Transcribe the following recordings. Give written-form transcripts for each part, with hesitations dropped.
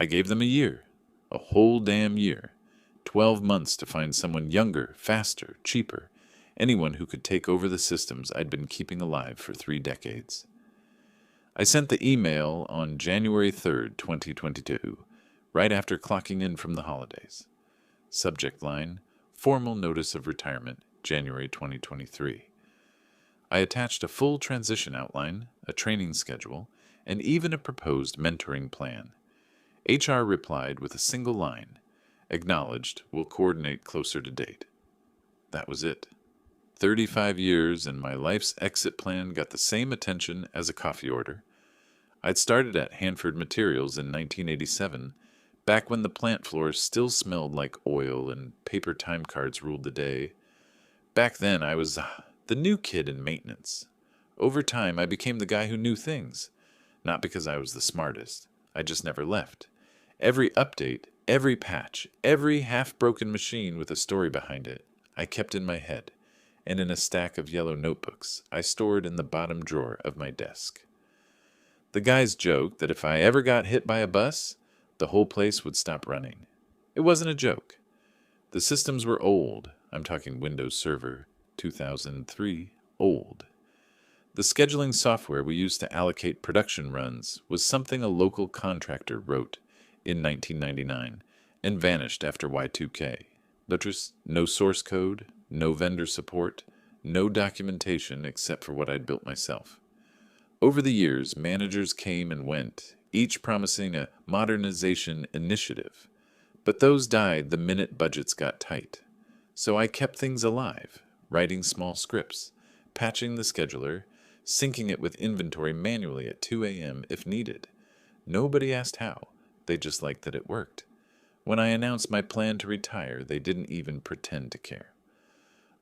I gave them a year, a whole damn year, 12 months to find someone younger, faster, cheaper, anyone who could take over the systems I'd been keeping alive for 3 decades. I sent the email on January 3rd, 2022, right after clocking in from the holidays. Subject line, Formal Notice of Retirement, January 2023. I attached a full transition outline, a training schedule, and even a proposed mentoring plan. HR replied with a single line, acknowledged, will coordinate closer to date. That was it. 35 years and my life's exit plan got the same attention as a coffee order. I'd started at Hanford Materials in 1987, back when the plant floor still smelled like oil and paper time cards ruled the day. Back then, I was the new kid in maintenance. Over time, I became the guy who knew things. Not because I was the smartest. I just never left. Every update, every patch, every half-broken machine with a story behind it, I kept in my head, and in a stack of yellow notebooks I stored in the bottom drawer of my desk. The guys joked that if I ever got hit by a bus, the whole place would stop running. It wasn't a joke. The systems were old. I'm talking Windows Server 2003, old. The scheduling software we used to allocate production runs was something a local contractor wrote in 1999 and vanished after Y2K. Notice no source code, no vendor support, no documentation except for what I'd built myself. Over the years, managers came and went, each promising a modernization initiative. But those died the minute budgets got tight. So I kept things alive, writing small scripts, patching the scheduler, syncing it with inventory manually at 2 a.m. if needed. Nobody asked how. They just liked that it worked. When I announced my plan to retire, they didn't even pretend to care.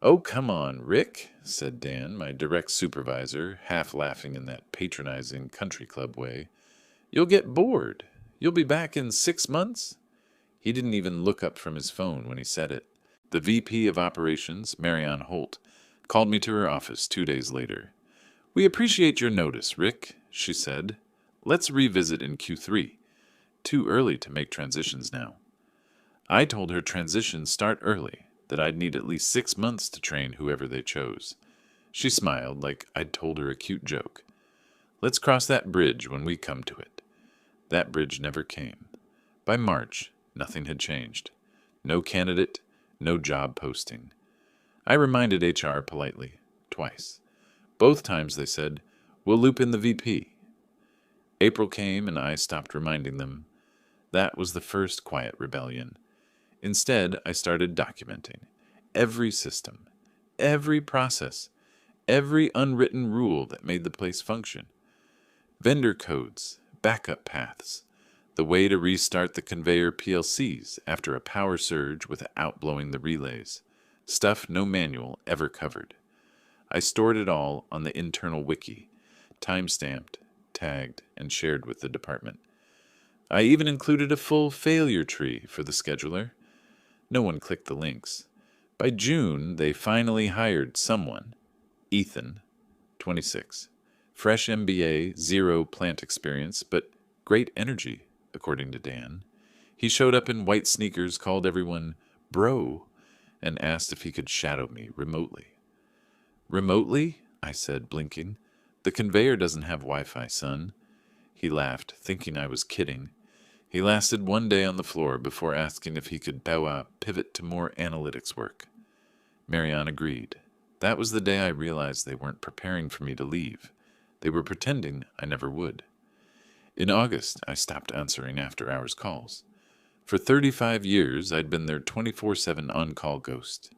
"Oh, come on, Rick," said Dan, my direct supervisor, half laughing in that patronizing country club way. "You'll get bored. You'll be back in 6 months?" He didn't even look up from his phone when he said it. The VP of Operations, Marianne Holt, called me to her office 2 days later. "We appreciate your notice, Rick," she said. "Let's revisit in Q3. Too early to make transitions now." I told her transitions start early, that I'd need at least 6 months to train whoever they chose. She smiled like I'd told her a cute joke. "Let's cross that bridge when we come to it." That bridge never came. By March, nothing had changed. No candidate, no job posting. I reminded HR politely, twice. Both times they said, "We'll loop in the VP." April came and I stopped reminding them. That was the first quiet rebellion. Instead, I started documenting every system, every process, every unwritten rule that made the place function. Vendor codes, backup paths, the way to restart the conveyor PLCs after a power surge without blowing the relays, stuff no manual ever covered. I stored it all on the internal wiki, time-stamped, tagged, and shared with the department. I even included a full failure tree for the scheduler. No one clicked the links. By June, they finally hired someone. Ethan, 26. Fresh MBA, 0 plant experience, but great energy, according to Dan. He showed up in white sneakers, called everyone bro, and asked if he could shadow me remotely. "Remotely?" I said, blinking. "The conveyor doesn't have Wi-Fi, son." He laughed, thinking I was kidding. He lasted 1 day on the floor before asking if he could pivot to more analytics work. Marianne agreed. That was the day I realized they weren't preparing for me to leave. They were pretending I never would. In August, I stopped answering after-hours calls. For 35 years, I'd been their 24/7 on-call ghost,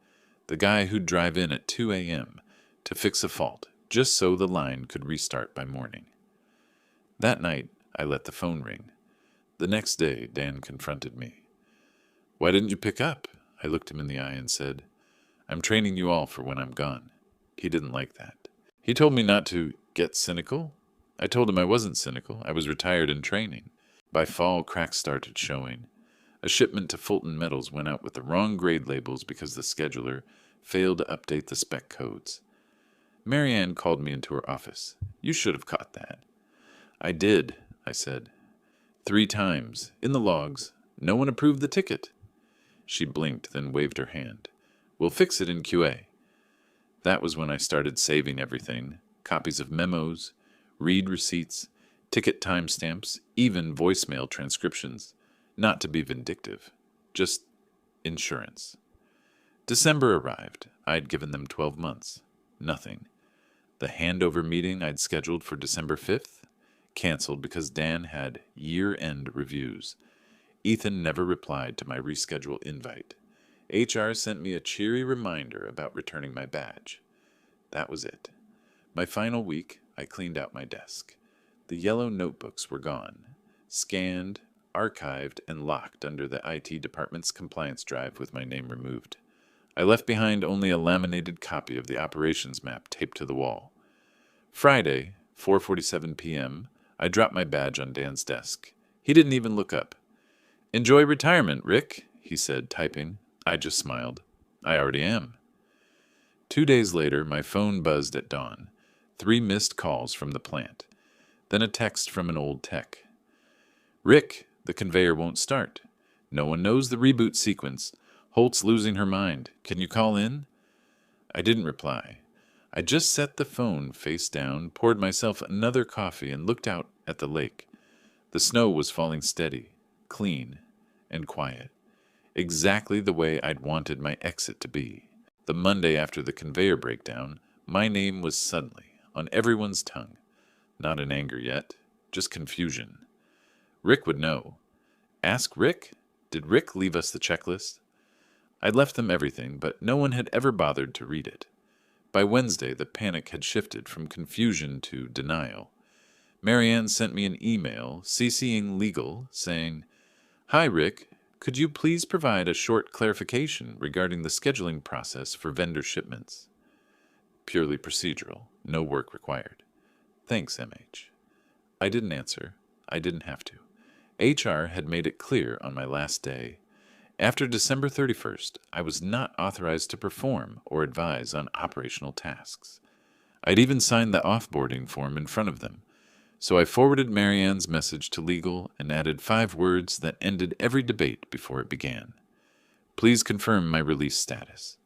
the guy who'd drive in at 2 a.m. to fix a fault, just so the line could restart by morning. That night, I let the phone ring. The next day, Dan confronted me. "Why didn't you pick up?" I looked him in the eye and said, "I'm training you all for when I'm gone." He didn't like that. He told me not to get cynical. I told him I wasn't cynical. I was retired and training. By fall, cracks started showing. A shipment to Fulton Metals went out with the wrong grade labels because the scheduler failed to update the spec codes. Marianne called me into her office. "You should have caught that." "I did," I said. 3 times, in the logs. No one approved the ticket. She blinked, then waved her hand. We'll fix it in QA. That was when I started saving everything. Copies of memos, read receipts, ticket timestamps, even voicemail transcriptions. Not to be vindictive, just insurance. December arrived. I'd given them 12 months. Nothing. The handover meeting I'd scheduled for December 5th? Canceled because Dan had year-end reviews. Ethan never replied to my reschedule invite. HR sent me a cheery reminder about returning my badge. That was it. My final week, I cleaned out my desk. The yellow notebooks were gone, scanned, archived, and locked under the IT department's compliance drive with my name removed. I left behind only a laminated copy of the operations map taped to the wall. Friday, 4:47 p.m., I dropped my badge on Dan's desk. He didn't even look up. "Enjoy retirement, Rick," he said, typing. I just smiled. I already am. 2 days later, my phone buzzed at dawn. 3 missed calls from the plant. Then a text from an old tech. "Rick, the conveyor won't start. No one knows the reboot sequence. Holt's losing her mind. Can you call in?" I didn't reply. I just set the phone face down, poured myself another coffee, and looked out at the lake. The snow was falling steady, clean, and quiet. Exactly the way I'd wanted my exit to be. The Monday after the conveyor breakdown, my name was suddenly on everyone's tongue. Not in anger yet, just confusion. Rick would know. Ask Rick? Did Rick leave us the checklist? I'd left them everything, but no one had ever bothered to read it. By Wednesday, the panic had shifted from confusion to denial. Marianne sent me an email, CCing legal, saying, "Hi, Rick. Could you please provide a short clarification regarding the scheduling process for vendor shipments?" Purely procedural, no work required. "Thanks, MH." I didn't answer. I didn't have to. HR had made it clear on my last day. After December 31st, I was not authorized to perform or advise on operational tasks. I'd even signed the offboarding form in front of them, so I forwarded Marianne's message to legal and added 5 words that ended every debate before it began. "Please confirm my release status."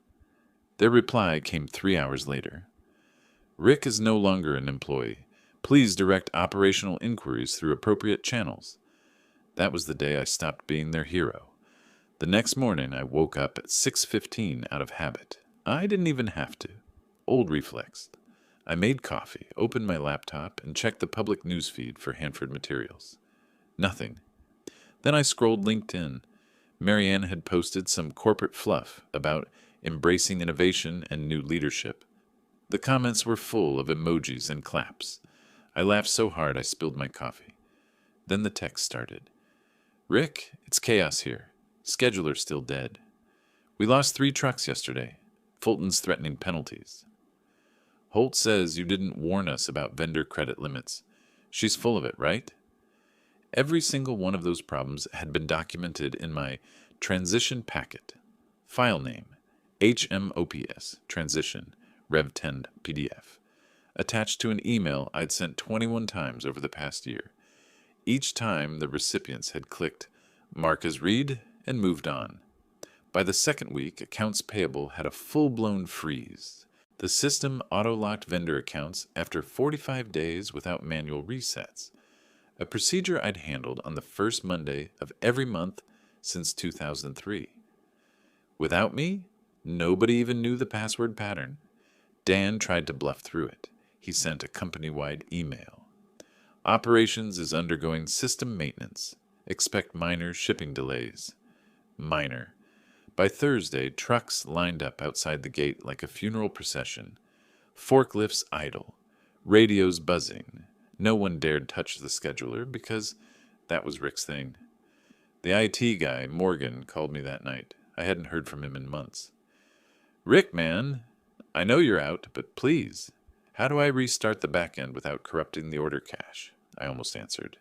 Their reply came 3 hours later. "Rick is no longer an employee. Please direct operational inquiries through appropriate channels." That was the day I stopped being their hero. The next morning, I woke up at 6:15 out of habit. I didn't even have to. Old reflex. I made coffee, opened my laptop, and checked the public newsfeed for Hanford materials. Nothing. Then I scrolled LinkedIn. Marianne had posted some corporate fluff about embracing innovation and new leadership. The comments were full of emojis and claps. I laughed so hard I spilled my coffee. Then the text started. "Rick, it's chaos here. Scheduler still dead. We lost 3 trucks yesterday. Fulton's threatening penalties. Holt says you didn't warn us about vendor credit limits. She's full of it, right?" Every single one of those problems had been documented in my transition packet. File name, HMOPS, transition, Rev 10 PDF, attached to an email I'd sent 21 times over the past year. Each time the recipients had clicked "Mark as read" and moved on. By the second week, accounts payable had a full-blown freeze. The system auto-locked vendor accounts after 45 days without manual resets, a procedure I'd handled on the first Monday of every month since 2003. Without me, nobody even knew the password pattern. Dan tried to bluff through it. He sent a company-wide email. "Operations is undergoing system maintenance. Expect minor shipping delays." Minor. By Thursday, trucks lined up outside the gate like a funeral procession. Forklifts idle. Radios buzzing. No one dared touch the scheduler because that was Rick's thing. The IT guy, Morgan, called me that night. I hadn't heard from him in months. "Rick, man, I know you're out, but please, how do I restart the back end without corrupting the order cache?" I almost answered.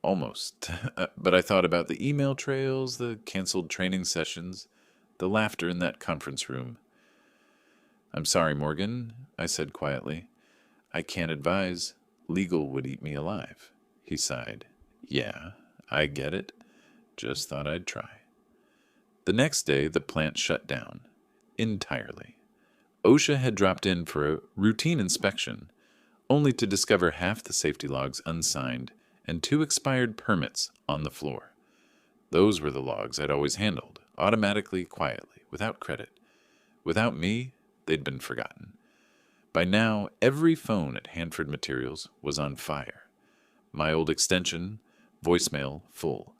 Almost. But I thought about the email trails, the canceled training sessions, the laughter in that conference room. "I'm sorry, Morgan," I said quietly. "I can't advise. Legal would eat me alive." He sighed. "Yeah, I get it. Just thought I'd try. The next day, the plant shut down. Entirely. OSHA had dropped in for a routine inspection, only to discover half the safety logs unsigned and 2 expired permits on the floor. Those were the logs I'd always handled, automatically, quietly, without credit. Without me, they'd been forgotten. By now, every phone at Hanford Materials was on fire. My old extension, voicemail, full.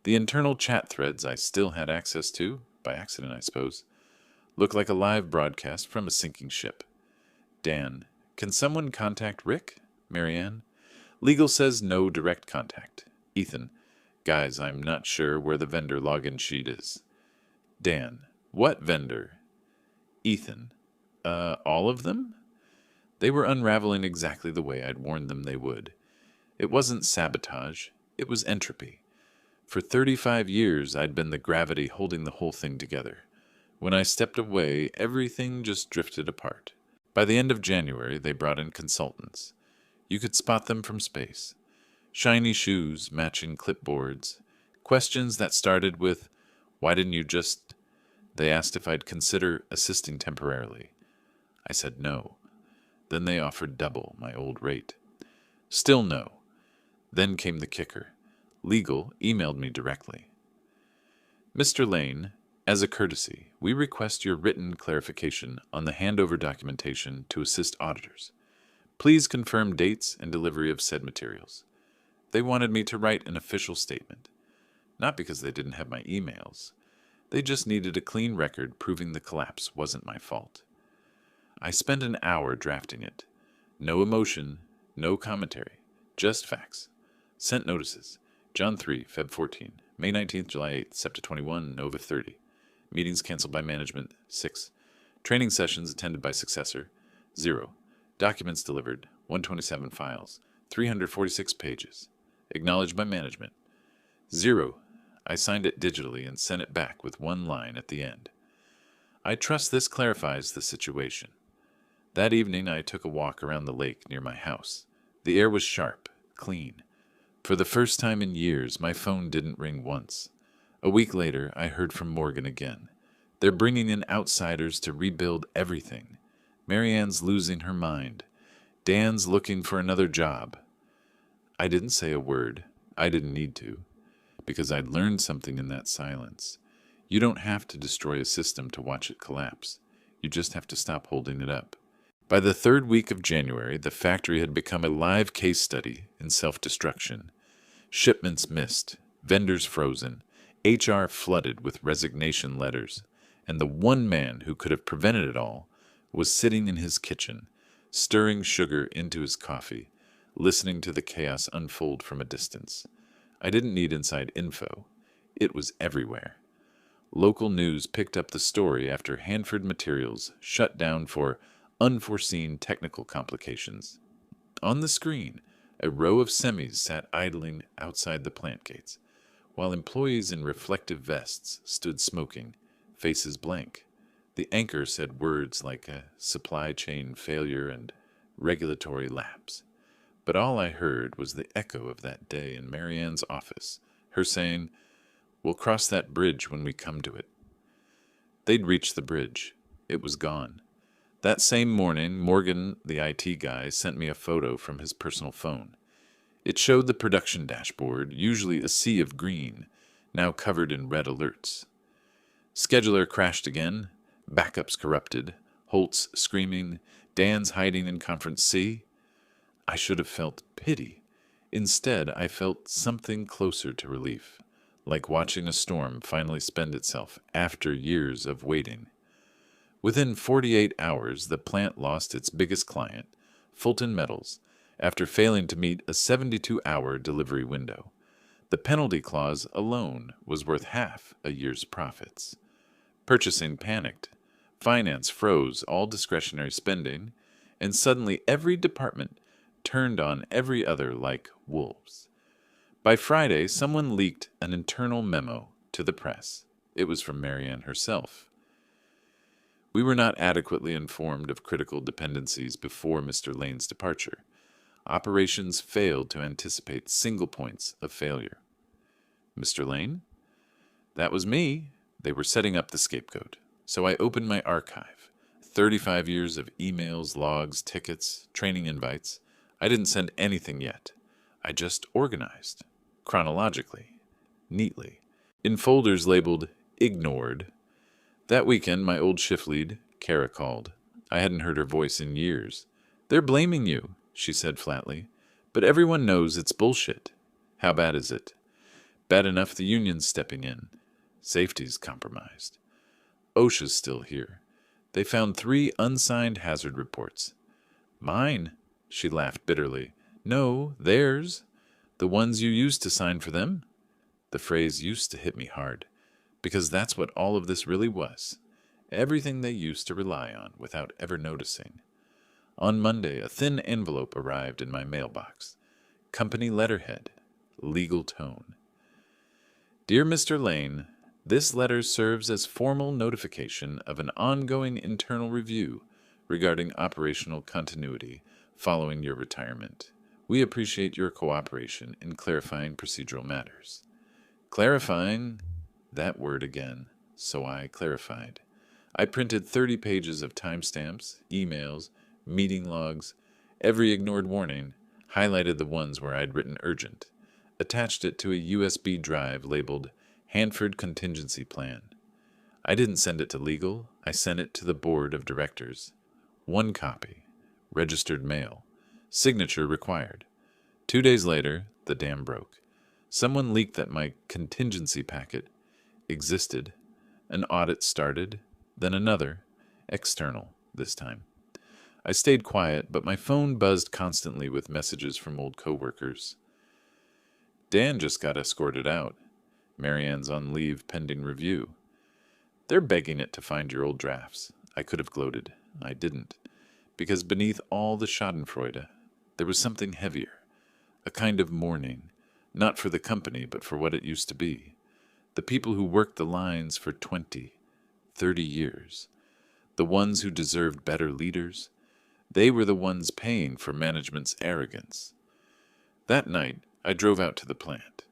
The internal chat threads I still had access to, by accident I suppose, looked like a live broadcast from a sinking ship. Dan, can someone contact Rick? Marianne? Legal says no direct contact. Ethan, guys, I'm not sure where the vendor login sheet is. Dan, what vendor? Ethan, all of them? They were unraveling exactly the way I'd warned them they would. It wasn't sabotage, it was entropy. For 35 years, I'd been the gravity holding the whole thing together. When I stepped away, everything just drifted apart. By the end of January, they brought in consultants. You could spot them from space. Shiny shoes, matching clipboards. Questions that started with, why didn't you just... They asked if I'd consider assisting temporarily. I said no. Then they offered double my old rate. Still no. Then came the kicker. Legal emailed me directly. Mr. Lane, as a courtesy, we request your written clarification on the handover documentation to assist auditors. Please confirm dates and delivery of said materials. They wanted me to write an official statement. Not because they didn't have my emails. They just needed a clean record proving the collapse wasn't my fault. I spent an hour drafting it. No emotion, no commentary, just facts. Sent notices. John 3, Feb 14, May 19th, July 8th, Septa 21, Nova 30. Meetings canceled by management, 6. Training sessions attended by successor, 0. Documents delivered, 127 files, 346 pages. Acknowledged by management, 0. I signed it digitally and sent it back with one line at the end. I trust this clarifies the situation. That evening I took a walk around the lake near my house. The air was sharp, clean. For the first time in years, my phone didn't ring once. A week later, I heard from Morgan again. They're bringing in outsiders to rebuild everything. Marianne's losing her mind. Dan's looking for another job. I didn't say a word. I didn't need to. Because I'd learned something in that silence. You don't have to destroy a system to watch it collapse. You just have to stop holding it up. By the 3rd week of January, the factory had become a live case study in self-destruction. Shipments missed, vendors frozen, HR flooded with resignation letters, and the one man who could have prevented it all was sitting in his kitchen, stirring sugar into his coffee, listening to the chaos unfold from a distance. I didn't need inside info. It was everywhere. Local news picked up the story after Hanford Materials shut down for unforeseen technical complications. On the screen, a row of semis sat idling outside the plant gates, while employees in reflective vests stood smoking, faces blank. The anchor said words like a supply chain failure and regulatory lapse. But all I heard was the echo of that day in Marianne's office, her saying, "We'll cross that bridge when we come to it." They'd reached the bridge. It was gone. That same morning, Morgan, the IT guy, sent me a photo from his personal phone. It showed the production dashboard, usually a sea of green, now covered in red alerts. Scheduler crashed again, backups corrupted, Holtz screaming, Dan's hiding in Conference C. I should have felt pity. Instead, I felt something closer to relief, like watching a storm finally spend itself after years of waiting. Within 48 hours, the plant lost its biggest client, Fulton Metals, after failing to meet a 72-hour delivery window. The penalty clause alone was worth half a year's profits. Purchasing panicked. Finance froze all discretionary spending, and suddenly every department turned on every other like wolves. By Friday, someone leaked an internal memo to the press. It was from Marianne herself. We were not adequately informed of critical dependencies before Mr. Lane's departure. Operations failed to anticipate single points of failure. Mr. Lane? That was me. They were setting up the scapegoat. So I opened my archive. 35 years of emails, logs, tickets, training invites. I didn't send anything yet. I just organized. Chronologically. Neatly. In folders labeled ignored. That weekend, my old shift lead, Kara, called. I hadn't heard her voice in years. They're blaming you, she said flatly. But everyone knows it's bullshit. How bad is it? Bad enough the union's stepping in. Safety's compromised. OSHA's still here. They found 3 unsigned hazard reports. Mine, she laughed bitterly. No, theirs. The ones you used to sign for them. The phrase used to hit me hard, because that's what all of this really was. Everything they used to rely on without ever noticing. On Monday, a thin envelope arrived in my mailbox. Company letterhead. Legal tone. Dear Mr. Lane, this letter serves as formal notification of an ongoing internal review regarding operational continuity following your retirement. We appreciate your cooperation in clarifying procedural matters. Clarifying, that word again, so I clarified. I printed 30 pages of timestamps, emails, meeting logs, every ignored warning, highlighted the ones where I'd written urgent, attached it to a USB drive labeled Hanford Contingency Plan. I didn't send it to legal, I sent it to the board of directors. 1 copy, registered mail, signature required. 2 days later, the dam broke. Someone leaked that my contingency packet existed. An audit started, then another, external this time. I stayed quiet, but my phone buzzed constantly with messages from old coworkers. Dan just got escorted out. Marianne's on leave pending review. They're begging it to find your old drafts. I could have gloated. I didn't. Because beneath all the schadenfreude, there was something heavier. A kind of mourning, not for the company, but for what it used to be. The people who worked the lines for 20, 30 years. The ones who deserved better leaders. They were the ones paying for management's arrogance. That night, I drove out to the plant.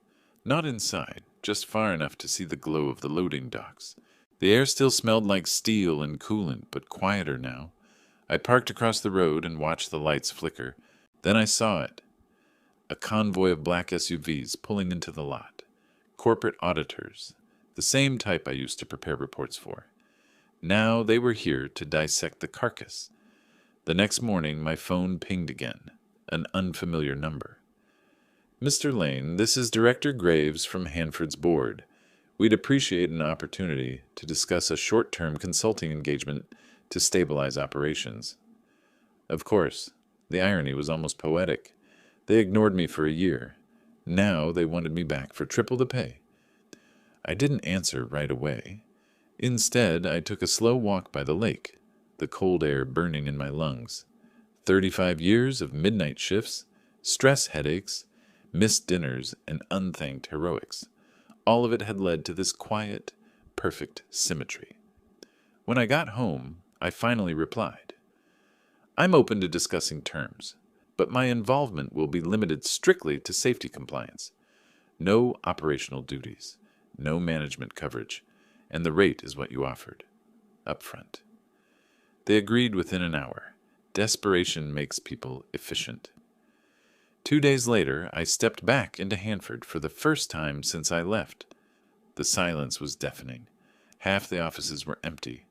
Not inside, just far enough to see the glow of the loading docks. The air still smelled like steel and coolant, but quieter now. I parked across the road and watched the lights flicker. Then I saw it. A convoy of black SUVs pulling into the lot. Corporate auditors. The same type I used to prepare reports for. Now they were here to dissect the carcass. The next morning, my phone pinged again. An unfamiliar number. Mr. Lane, this is Director Graves from Hanford's board. We'd appreciate an opportunity to discuss a short-term consulting engagement to stabilize operations. Of course, the irony was almost poetic. They ignored me for a year. Now they wanted me back for triple the pay. I didn't answer right away. Instead, I took a slow walk by the lake, the cold air burning in my lungs. 35 years of midnight shifts, stress headaches, missed dinners, and unthanked heroics. All of it had led to this quiet, perfect symmetry. When I got home, I finally replied. I'm open to discussing terms, but my involvement will be limited strictly to safety compliance. No operational duties, no management coverage, and the rate is what you offered, up front. They agreed within an hour. Desperation makes people efficient. 2 days later, I stepped back into Hanford for the first time since I left. The silence was deafening. Half the offices were empty.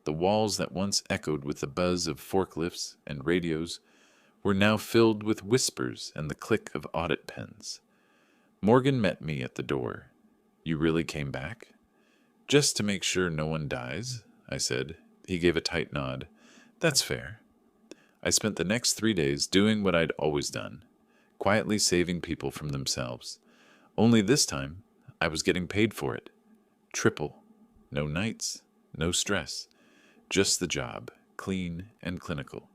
The walls that once echoed with the buzz of forklifts and radios were now filled with whispers and the click of audit pens. Morgan met me at the door. You really came back? Just to make sure no one dies, I said. He gave a tight nod. That's fair. I spent the next 3 days doing what I'd always done, quietly saving people from themselves. Only this time, I was getting paid for it. Triple. No nights, no stress. Just the job, clean and clinical.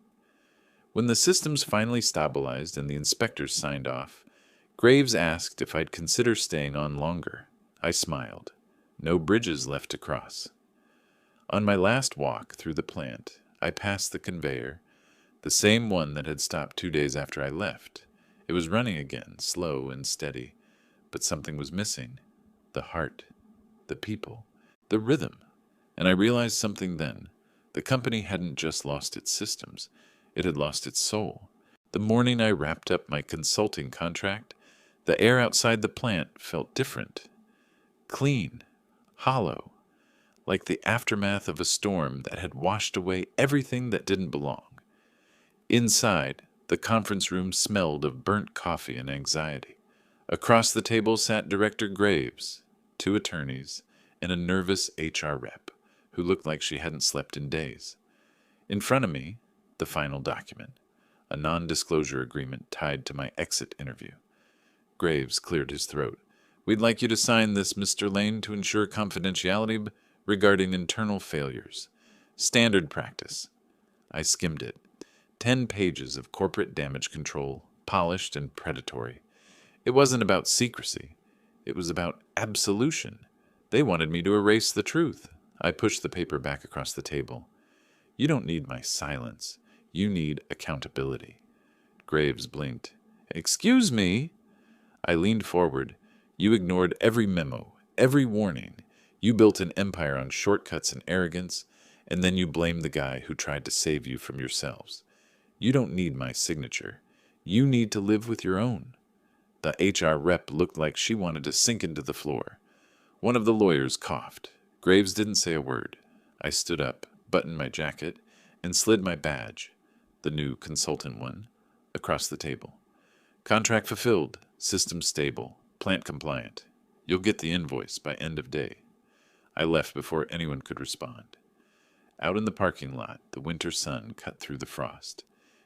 When the systems finally stabilized and the inspectors signed off, Graves asked if I'd consider staying on longer. I smiled. No bridges left to cross. On my last walk through the plant, I passed the conveyor, the same one that had stopped 2 days after I left. It was running again, slow and steady, but something was missing. the heart, the people, the rhythm. And I realized something then. The company hadn't just lost its systems, it had lost its soul. The morning I wrapped up my consulting contract, the air outside the plant felt different. Clean, hollow, like the aftermath of a storm that had washed away everything that didn't belong. Inside, the conference room smelled of burnt coffee and anxiety. Across the table sat Director Graves, two attorneys, and a nervous HR rep who looked like she hadn't slept in days. In front of me, the final document, a non-disclosure agreement tied to my exit interview. Graves cleared his throat. "We'd like you to sign this, Mr. Lane, to ensure confidentiality regarding internal failures. Standard practice." I skimmed it. 10 pages of corporate damage control, polished and predatory. It wasn't about secrecy. It was about absolution. They wanted me to erase the truth. I pushed the paper back across the table. "You don't need my silence. You need accountability." Graves blinked. "Excuse me?" I leaned forward. "You ignored every memo, every warning. You built an empire on shortcuts and arrogance, and then you blamed the guy who tried to save you from yourselves. You don't need my signature. You need to live with your own." The HR rep looked like she wanted to sink into the floor. One of the lawyers coughed. Graves didn't say a word. I stood up, buttoned my jacket, and slid my badge, the new consultant one, across the table. "Contract fulfilled, system stable, plant compliant. You'll get the invoice by end of day." I left before anyone could respond. Out in the parking lot, the winter sun cut through the frost,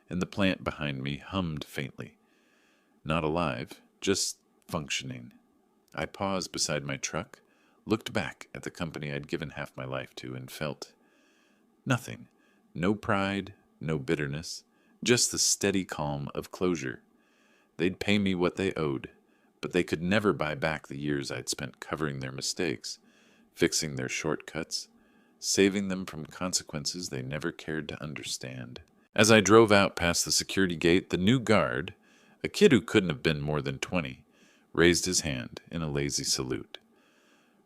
and the plant behind me hummed faintly. Not alive, just functioning. I paused beside my truck, looked back at the company I'd given half my life to, and felt nothing. No pride, no bitterness, just the steady calm of closure. They'd pay me what they owed, but they could never buy back the years I'd spent covering their mistakes, fixing their shortcuts, saving them from consequences they never cared to understand. As I drove out past the security gate, the new guard, a kid who couldn't have been more than 20, raised his hand in a lazy salute.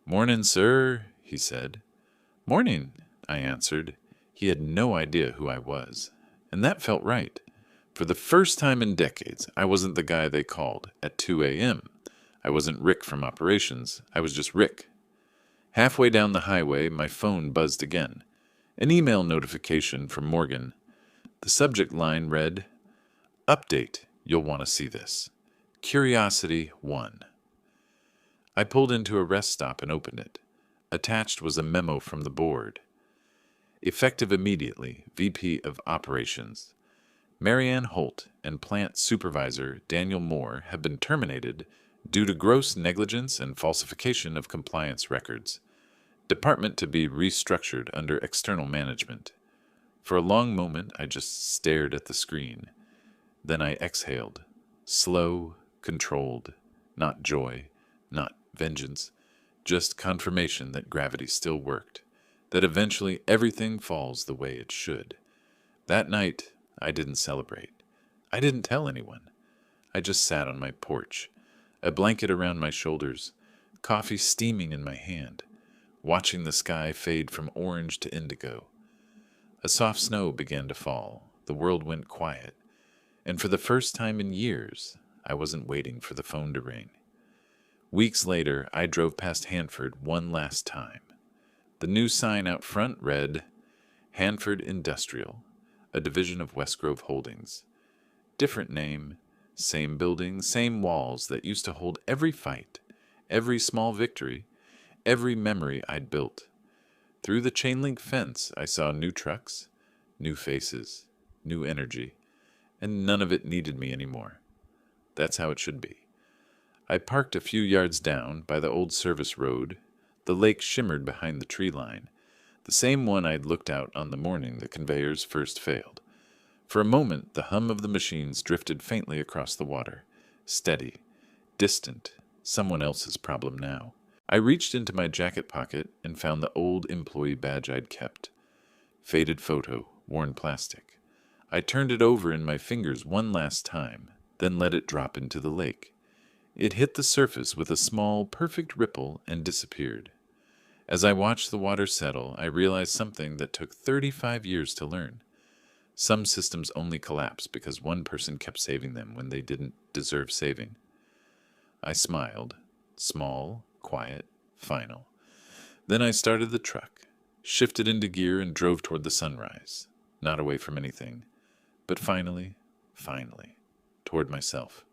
"Mornin', sir," he said. "Morning," I answered. He had no idea who I was, and that felt right. For the first time in decades, I wasn't the guy they called at 2 a.m. I wasn't Rick from operations. I was just Rick. Halfway down the highway, my phone buzzed again. An email notification from Morgan. The subject line read, "Update. You'll want to see this. Curiosity 1." I pulled into a rest stop and opened it. Attached was a memo from the board. "Effective immediately, VP of Operations. Marianne Holt and Plant Supervisor Daniel Moore have been terminated due to gross negligence and falsification of compliance records. Department to be restructured under external management." For a long moment, I just stared at the screen. Then I exhaled. Slow, controlled. Not joy, not vengeance. Just confirmation that gravity still worked. That eventually everything falls the way it should. That night, I didn't celebrate. I didn't tell anyone. I just sat on my porch, a blanket around my shoulders, coffee steaming in my hand, watching the sky fade from orange to indigo. A soft snow began to fall. The world went quiet. And for the first time in years, I wasn't waiting for the phone to ring. Weeks later, I drove past Hanford one last time. The new sign out front read, "Hanford Industrial, a division of Westgrove Holdings." Different name, same building, same walls that used to hold every fight, every small victory, every memory I'd built. Through the chain-link fence, I saw new trucks, new faces, new energy, and none of it needed me anymore. That's how it should be. I parked a few yards down by the old service road. The lake shimmered behind the tree line, the same one I'd looked out on the morning the conveyors first failed. For a moment, the hum of the machines drifted faintly across the water, steady, distant, someone else's problem now. I reached into my jacket pocket and found the old employee badge I'd kept. Faded photo, worn plastic. I turned it over in my fingers one last time, then let it drop into the lake. It hit the surface with a small, perfect ripple and disappeared. As I watched the water settle, I realized something that took 35 years to learn. Some systems only collapse because one person kept saving them when they didn't deserve saving. I smiled. Small, quiet, final. Then I started the truck, shifted into gear, and drove toward the sunrise. Not away from anything, but finally, toward myself.